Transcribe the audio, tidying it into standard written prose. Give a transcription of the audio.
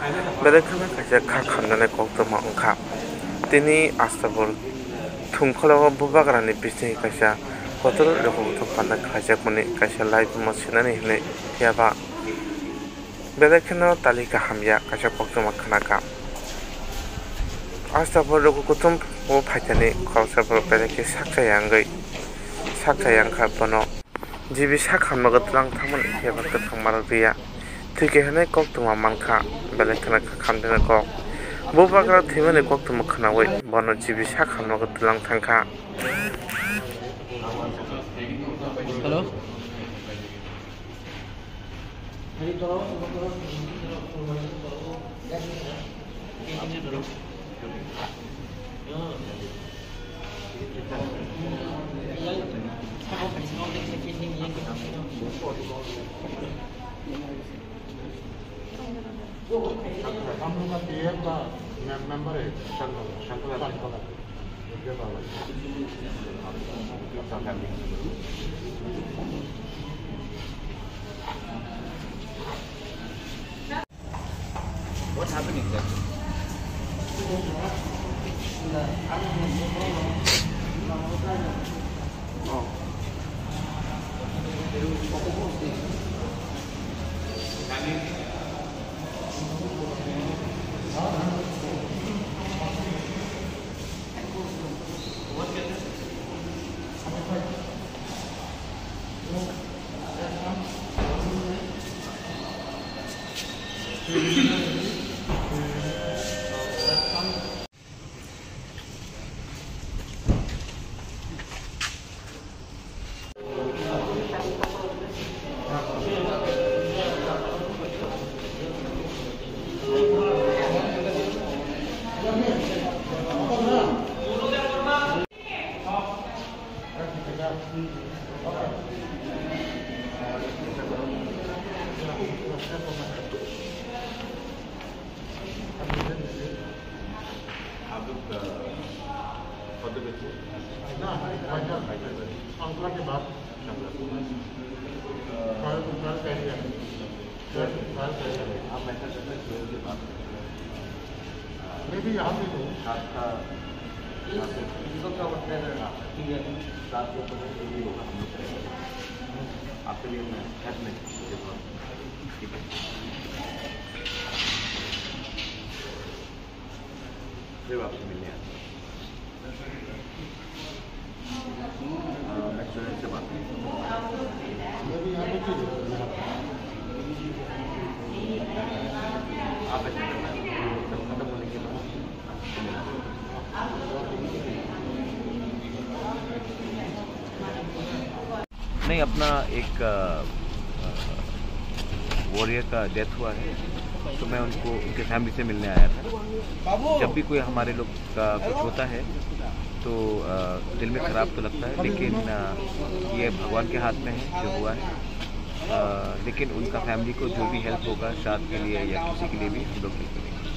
बेलेखना खायसे खा खामनानै कक्तमा ओंखा तिनि आस्तापुर थुंखलाव बुबाग्रानि बिसनि खायसे हटेल लोगोथ' फानना खायसे मनि खायसे लाइफ मसिनानै होनै थियाबा बेलेखना तालिका हामया खायसे कक्तमा खानाका आस्तापुर लोगो कुतुम वो फाइतानि खावसापुर बेलेखे साखसायांखा बनो जिबि सा खामनागो तलां थांमोन थियाबा गोथां मार गैया थैके होनाय कक्तमा मानखा बेलेखना खामदों कक बुबाग्रा थैमाने कक्तमा खानावै बनो जिबि सा खामनागो तलां थांखा हेलो हम लोग का पीएम का मेंबर है शंकर What's happening there? के बाद मैं भी यहाँ पे हूँ आपके लिए मैं ठीक है फिर आपसे मिलने आते मैं स्टूडेंट से बात आप खत्म होने के बाद नहीं अपना एक वॉरियर का डेथ हुआ है तो मैं उनको उनके फैमिली से मिलने आया था। जब भी कोई हमारे लोग का कुछ होता है तो दिल में ख़राब तो लगता है, लेकिन ये भगवान के हाथ में है जो हुआ है। लेकिन उनका फैमिली को जो भी हेल्प होगा शाद के लिए या किसी के लिए भी हम लोग हेल्प करेंगे।